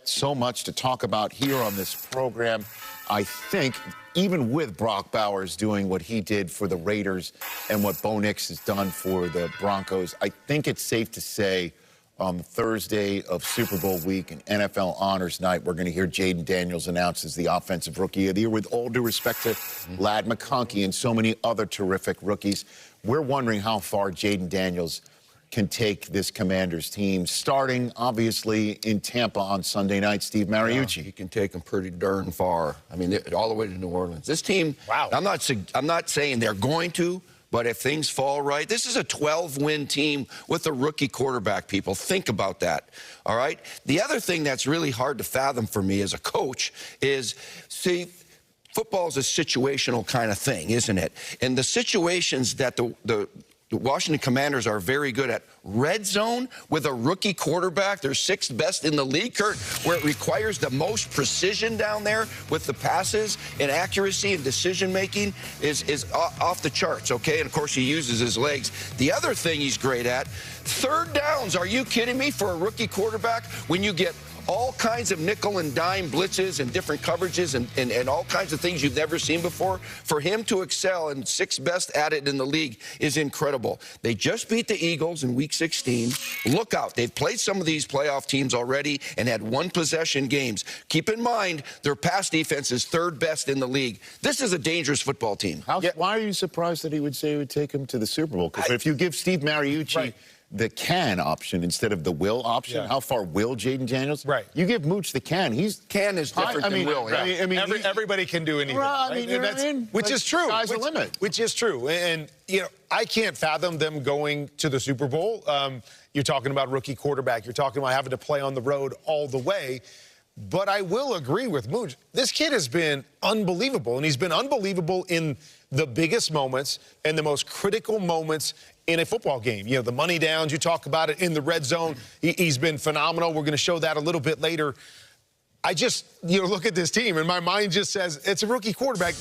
So much to talk about here on this program. I think even with Brock Bowers doing what he did for the Raiders and what Bo Nix has done for the Broncos, I think it's safe to say on Thursday of Super Bowl week and NFL Honors Night, we're going to hear Jayden Daniels announced as the Offensive Rookie of the Year, with all due respect to Ladd McConkey and so many other terrific rookies. We're wondering how far Jayden Daniels can take this Commanders team, starting, obviously, in Tampa on Sunday night. Steve Mariucci. Yeah, he can take them pretty darn far. I mean, all the way to New Orleans. This team, wow. I'm not saying they're going to, but if things fall right, this is a 12-win team with a rookie quarterback, people. Think about that, all right? The other thing that's really hard to fathom for me as a coach is, see, football is a situational kind of thing, isn't it? And the situations that the Washington Commanders are very good at. Red zone with a rookie quarterback, they're sixth best in the league, Kurt, where it requires the most precision down there with the passes and accuracy and decision-making is off the charts, okay? And, of course, he uses his legs. The other thing he's great at, third downs. Are you kidding me? For a rookie quarterback, when you get all kinds of nickel and dime blitzes and different coverages and all kinds of things you've never seen before, for him to excel and sixth best at it in the league is incredible. They just beat the Eagles in Week 16. Look out. They've played some of these playoff teams already and had one-possession games. Keep in mind, their pass defense is third best in the league. This is a dangerous football team. Why are you surprised that he would say he would take him to the Super Bowl? Because if you give Steve Mariucci the can option instead of the will option, how far will Jayden Daniels? Right. You give Mooch the can. Can is different than will. I mean, everybody can do anything. Right? I mean, which is true. Sky's the limit. Which is true. And, you know, I can't fathom them going to the Super Bowl. You're talking about rookie quarterback. You're talking about having to play on the road all the way. But I will agree with Mooch. This kid has been unbelievable, and he's been unbelievable in the biggest moments and the most critical moments in a football game. You know, the money downs, you talk about it in the red zone. He's been phenomenal. We're going to show that a little bit later. I just, you know, look at this team, and my mind just says it's a rookie quarterback.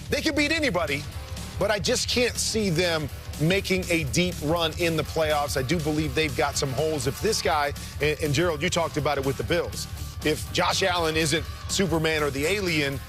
They can beat anybody, but I just can't see them making a deep run in the playoffs. I do believe they've got some holes. If this guy, and Gerald, you talked about it with the Bills, if Josh Allen isn't Superman or the alien,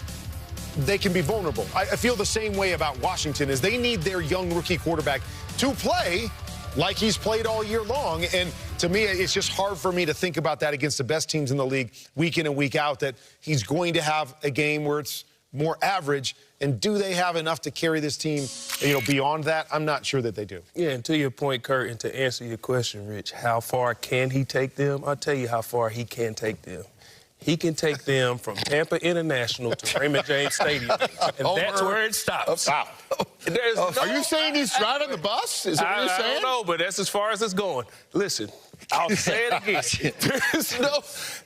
they can be vulnerable. I feel the same way about Washington, is they need their young rookie quarterback to play like he's played all year long. And to me, it's just hard for me to think about that against the best teams in the league week in and week out, that he's going to have a game where it's more average. And do they have enough to carry this team, you know, beyond that? I'm not sure that they do. Yeah, and to your point, Kurt, and to answer your question, Rich, how far can he take them? I'll tell you how far he can take them. He can take them from Tampa International to Raymond James Stadium, and that's where it stops. Are you saying he's driving the bus? Is that what you're saying? I don't know, but that's as far as it's going. Listen, I'll say it again.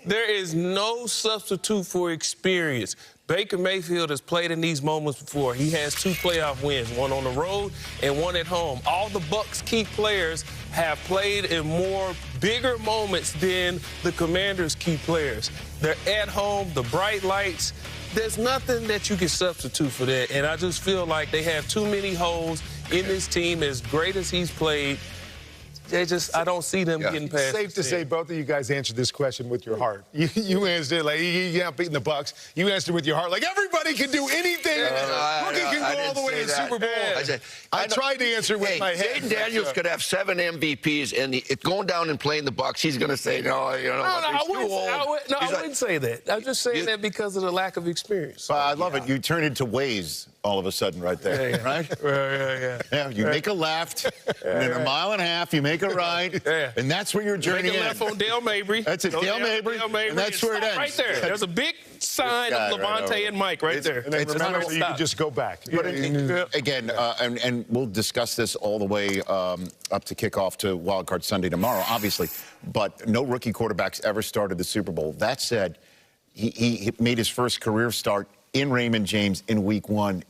There is no substitute for experience. Baker Mayfield has played in these moments before. He has 2 playoff wins, one on the road and one at home. All the Bucs' key players have played in more bigger moments than the Commanders' key players. They're at home, the bright lights. There's nothing that you can substitute for that, and I just feel like they have too many holes in this team. As great as he's played, I don't see them getting past. Safe to say both of you guys answered this question with your heart. You answered it like, you're not beating the Bucs. You answered with your heart like, everybody can do anything. Rookie can go all the way to the Super Bowl. I tried to answer with my head. Jayden Daniels could have 7 MVPs, and going down and playing the Bucs, he's going to say, no, you know, I wouldn't say that. I'm just saying that because of the lack of experience. I love it. You turn into Waze all of a sudden right there, right? Yeah. You make a left, and in a mile and a half, you make a right, and that's where your journey ends. Make a left on Dale Mabry. That's it, Dale Mabry, and that's where it ends. Right there. There's a big sign of Levante and Mike right there. And then remember, so you can just go back. But again, and we'll discuss this all the way up to kickoff to Wild Card Sunday tomorrow, obviously, but no rookie quarterbacks ever started the Super Bowl. That said, he made his first career start in Raymond James in Week 1.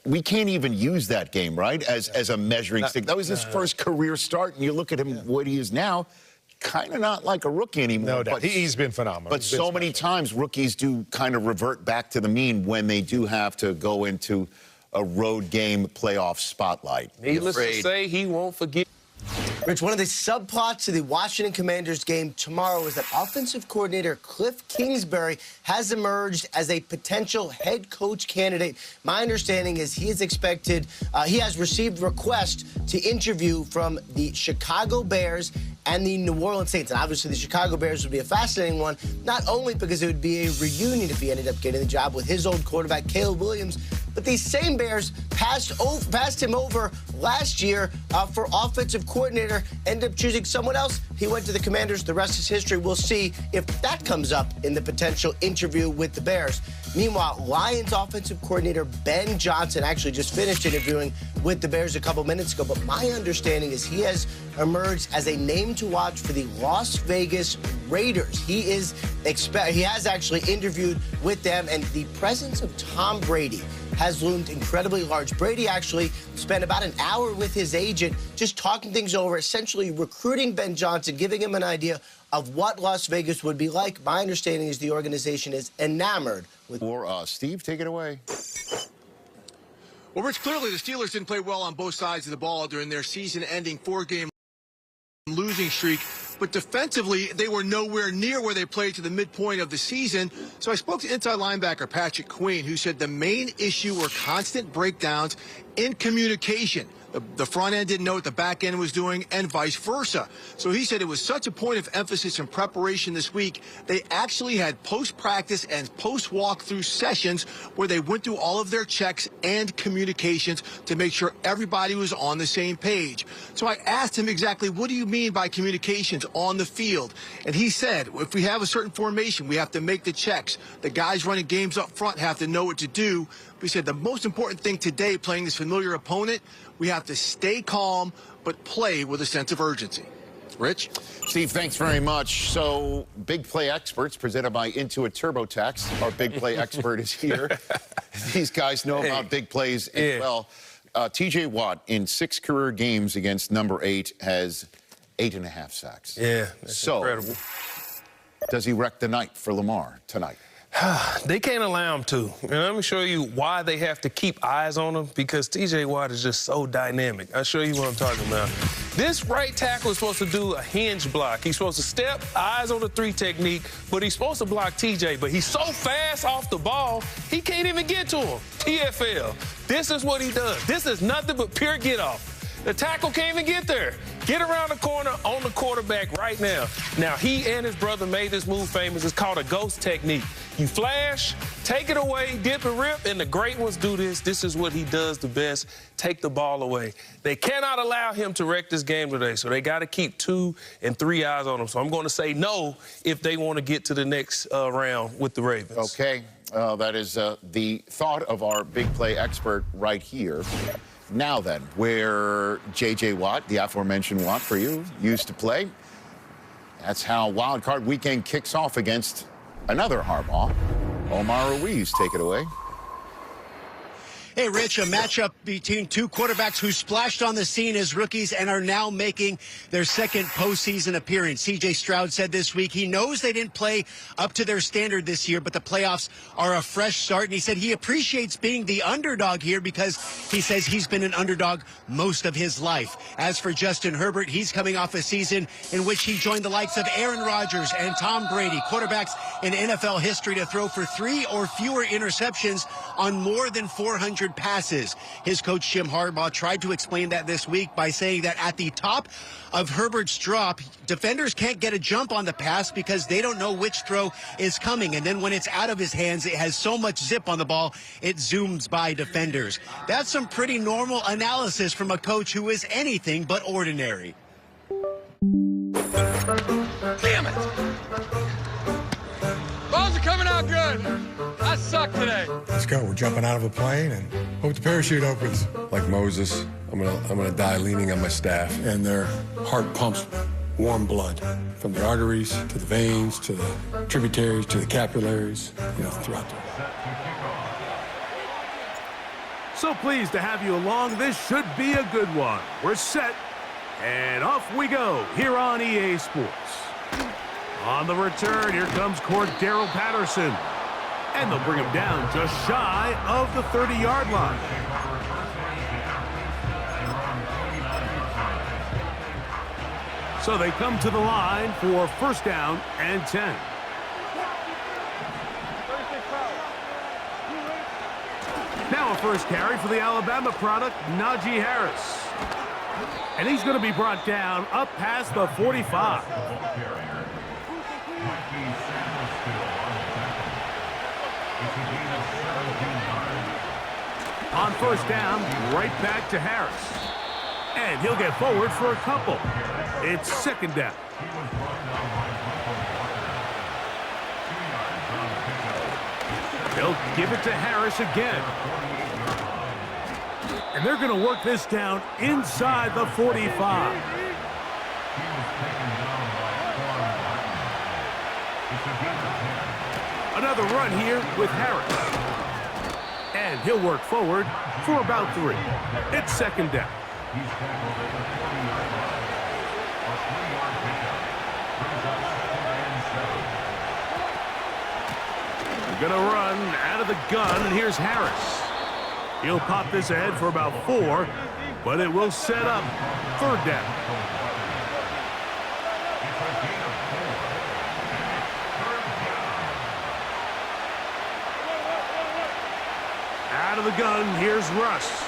We can't even use that game, right, as a measuring stick. That was his first career start, and you look at him, what he is now, kind of not like a rookie anymore. No doubt. He's been phenomenal. But so many times, rookies do kind of revert back to the mean when they do have to go into a road game playoff spotlight. Needless to say, he won't forget. Rich, one of the subplots to the Washington Commanders game tomorrow is that offensive coordinator Cliff Kingsbury has emerged as a potential head coach candidate. My understanding is he has received requests to interview from the Chicago Bears and the New Orleans Saints. And obviously the Chicago Bears would be a fascinating one, not only because it would be a reunion if he ended up getting the job with his old quarterback, Caleb Williams, but these same Bears passed him over last year for offensive coordinator, ended up choosing someone else. He went to the Commanders. The rest is history. We'll see if that comes up in the potential interview with the Bears. Meanwhile, Lions offensive coordinator Ben Johnson actually just finished interviewing with the Bears a couple minutes ago, but my understanding is he has emerged as a name to watch for the Las Vegas Raiders. He has actually interviewed with them, and the presence of Tom Brady has loomed incredibly large. Brady actually spent about an hour with his agent just talking things over, essentially recruiting Ben Johnson, giving him an idea of what Las Vegas would be like. My understanding is the organization is enamored with... Steve, take it away. Well, Rich, clearly the Steelers didn't play well on both sides of the ball during their season-ending 4-game losing streak. But defensively, they were nowhere near where they played to the midpoint of the season. So I spoke to inside linebacker Patrick Queen, who said the main issue were constant breakdowns in communication. The front end didn't know what the back end was doing, and vice versa. So he said it was such a point of emphasis and preparation this week, they actually had post-practice and post-walkthrough sessions where they went through all of their checks and communications to make sure everybody was on the same page. So I asked him exactly, what do you mean by communications on the field? And he said, if we have a certain formation, we have to make the checks. The guys running games up front have to know what to do. We said the most important thing today, playing this familiar opponent, we have to stay calm, but play with a sense of urgency. Rich? Steve, thanks very much. So, Big Play Experts, presented by Intuit TurboTax. Our Big Play expert is here. These guys know about big plays as well. T.J. Watt, in 6 career games against number 8, has 8.5 sacks. Yeah, that's incredible. Does he wreck the night for Lamar tonight? They can't allow him to. And let me show you why they have to keep eyes on him, because T.J. Watt is just so dynamic. I'll show you what I'm talking about. This right tackle is supposed to do a hinge block. He's supposed to step, eyes on the 3 technique, but he's supposed to block T.J., but he's so fast off the ball, he can't even get to him. TFL. This is what he does. This is nothing but pure get off. The tackle can't even get there. Get around the corner on the quarterback right now. Now, he and his brother made this move famous. It's called a ghost technique. You flash, take it away, dip and rip, and the great ones do this. This is what he does the best, take the ball away. They cannot allow him to wreck this game today, so they got to keep 2 and 3 eyes on him. So I'm going to say no if they want to get to the next round with the Ravens. Okay, that is the thought of our Big Play expert right here. Now then, where J.J. Watt, the aforementioned Watt for you, used to play, that's how Wild Card Weekend kicks off against another Harbaugh. Omar Ruiz, take it away. Hey, Rich, a matchup between 2 quarterbacks who splashed on the scene as rookies and are now making their second postseason appearance. C.J. Stroud said this week he knows they didn't play up to their standard this year, but the playoffs are a fresh start. And he said he appreciates being the underdog here because he says he's been an underdog most of his life. As for Justin Herbert, he's coming off a season in which he joined the likes of Aaron Rodgers and Tom Brady, quarterbacks in NFL history to throw for 3 or fewer interceptions on more than 400 passes. His coach, Jim Harbaugh, tried to explain that this week by saying that at the top of Herbert's drop, defenders can't get a jump on the pass because they don't know which throw is coming. And then when it's out of his hands, it has so much zip on the ball, it zooms by defenders. That's some pretty normal analysis from a coach who is anything but ordinary. Damn it! Balls are coming out good. I suck today. Let's go. We're jumping out of a plane and hope the parachute opens. Like Moses, I'm gonna die leaning on my staff. And their heart pumps warm blood from the arteries to the veins to the tributaries to the capillaries, throughout the... So pleased to have you along. This should be a good one. We're set, and off we go here on EA Sports. On the return, here comes Cordero Patterson. And they'll bring him down just shy of the 30-yard line. So they come to the line for first down and 10. Now a first carry for the Alabama product, Najee Harris. And he's going to be brought down up past the 45. On first down, right back to Harris. And he'll get forward for a couple. It's second down. They'll give it to Harris again. And they're going to work this down inside the 45. Another run here with Harris. And he'll work forward for about 3. It's second down. They're going to run out of the gun, and here's Harris. He'll pop this ahead for about 4, but it will set up third down. Out of the gun, here's Russ.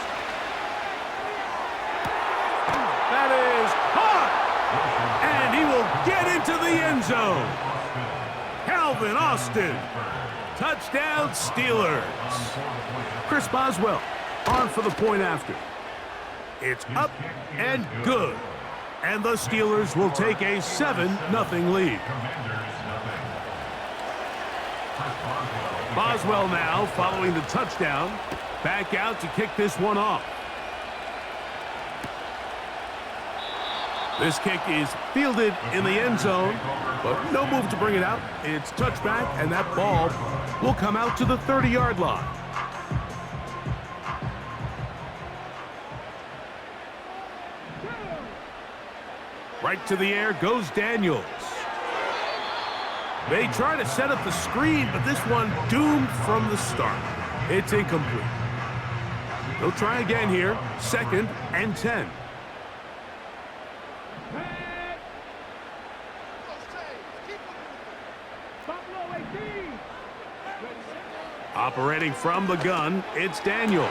That is caught! And he will get into the end zone. Calvin Austin. Touchdown, Steelers. Chris Boswell on for the point after. It's up and good. And the Steelers will take a 7-0 lead. Boswell now following the touchdown. Back out to kick this one off. This kick is fielded in the end zone, but no move to bring it out. It's touchback, and that ball will come out to the 30-yard line. Right to the air goes Daniels. They try to set up the screen, but this one doomed from the start. It's incomplete. They'll try again here, second and 10. Operating from the gun, it's Daniels.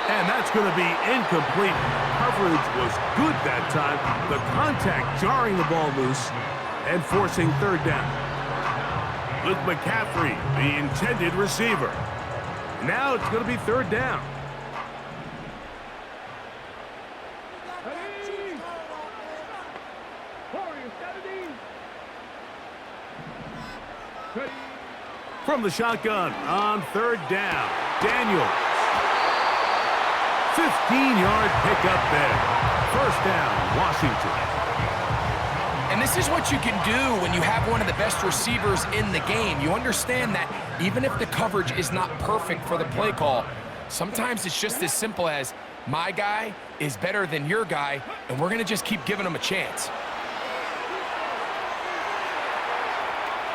And that's going to be incomplete. Coverage was good that time. The contact jarring the ball loose and forcing third down. With McCaffrey, the intended receiver. Now it's going to be third down. From the shotgun on third down, Daniels. 15-yard pickup there. First down, Washington. And this is what you can do when you have one of the best receivers in the game. You understand that even if the coverage is not perfect for the play call, sometimes it's just as simple as my guy is better than your guy, and we're going to just keep giving him a chance.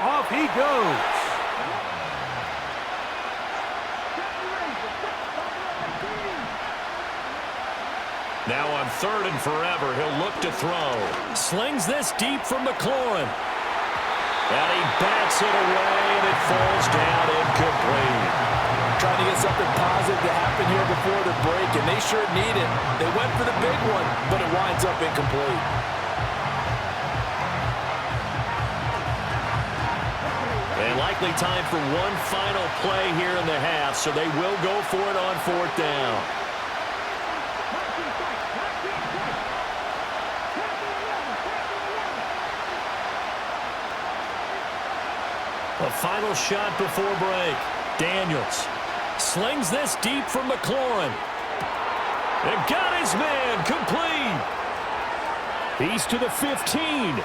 Off he goes. Now on third and forever, he'll look to throw. Slings this deep from McLaurin. And he bats it away, and it falls down incomplete. Trying to get something positive to happen here before the break, and they sure need it. They went for the big one, but it winds up incomplete. And likely time for one final play here in the half, so they will go for it on fourth down. A final shot before break. Daniels slings this deep from McLaurin. And got his man complete. He's to the 15.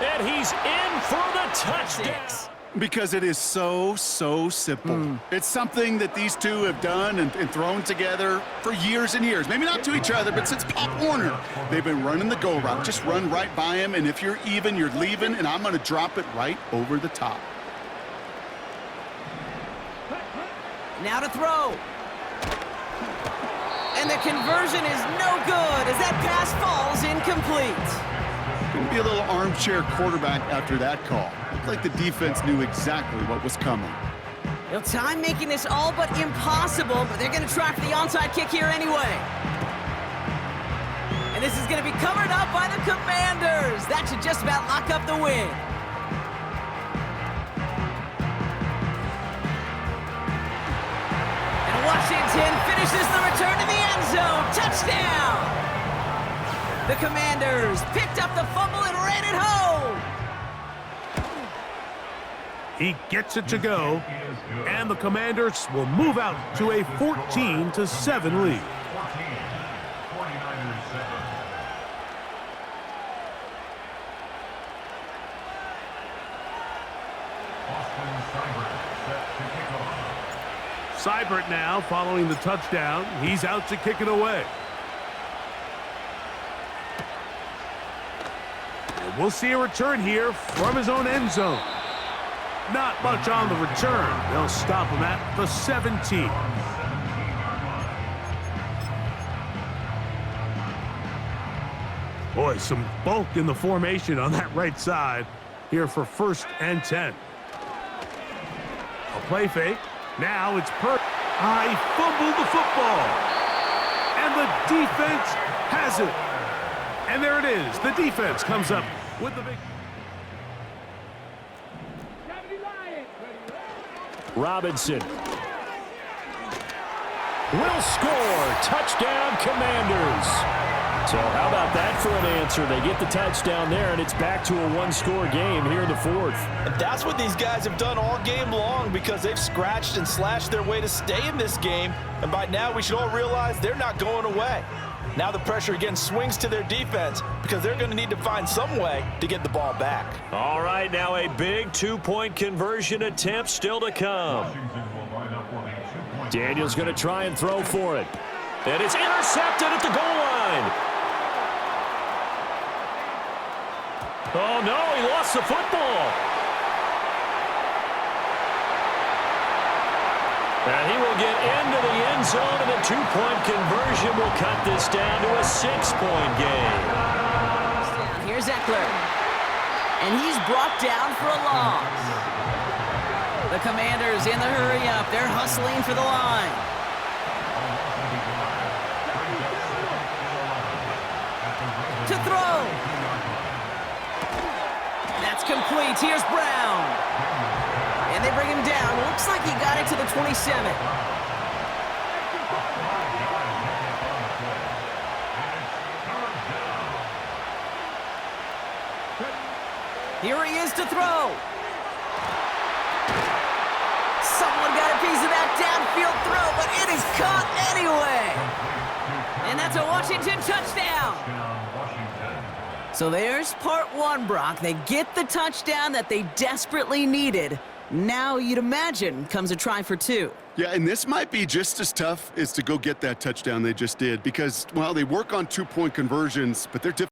And he's in for the touchdown. Because it is so simple. It's something that these two have done and thrown together for years and years. Maybe not to each other, but since Pop Warner. They've been running the go route. Just run right by him, and if you're even, you're leaving, and I'm going to drop it right over the top. Now to throw. And the conversion is no good as that pass falls incomplete. Couldn't be a little armchair quarterback after that call. Looked like the defense knew exactly what was coming. Well, time making this all but impossible, but they're going to try for the onside kick here anyway. And this is going to be covered up by the Commanders. That should just about lock up the win. And Washington finishes the return to the end zone. Touchdown! The Commanders picked up the fumble and ran it home. He gets it to go, and the Commanders will move out to a 14-7 lead. Seibert now following the touchdown. He's out to kick it away. And we'll see a return here from his own end zone. Not much on the return. They'll stop him at the 17. Boy, some bulk in the formation on that right side here for 1st and 10. A play fake. Now it's he fumbled the football. And the defense has it. And there it is. The defense comes up with the big... Robinson will score. Touchdown, Commanders. So how about that for an answer? They get the touchdown there, and it's back to a one-score game here in the 4th. And that's what these guys have done all game long, because they've scratched and slashed their way to stay in this game. And by now, we should all realize they're not going away. Now the pressure again swings to their defense, because they're going to need to find some way to get the ball back. All right, now a big two-point conversion attempt still to come. Daniel's going to try and throw for it. And it's intercepted at the goal line. Oh, no, he lost the football. And he will get into the end zone, and a two-point conversion will cut this down to a 6-point game. Here's Eckler. And he's brought down for a loss. The Commanders in the hurry-up. They're hustling for the line. To throw. That's complete. Here's Brown. And they bring him down. Looks like he got it to the 27. Here he is to throw. Someone got a piece of that downfield throw, but it is caught anyway. And that's a Washington touchdown. So there's part one, Brock. They get the touchdown that they desperately needed. Now, you'd imagine, comes a try for 2. Yeah, and this might be just as tough as to go get that touchdown they just did, because, well, they work on two-point conversions, but they're difficult.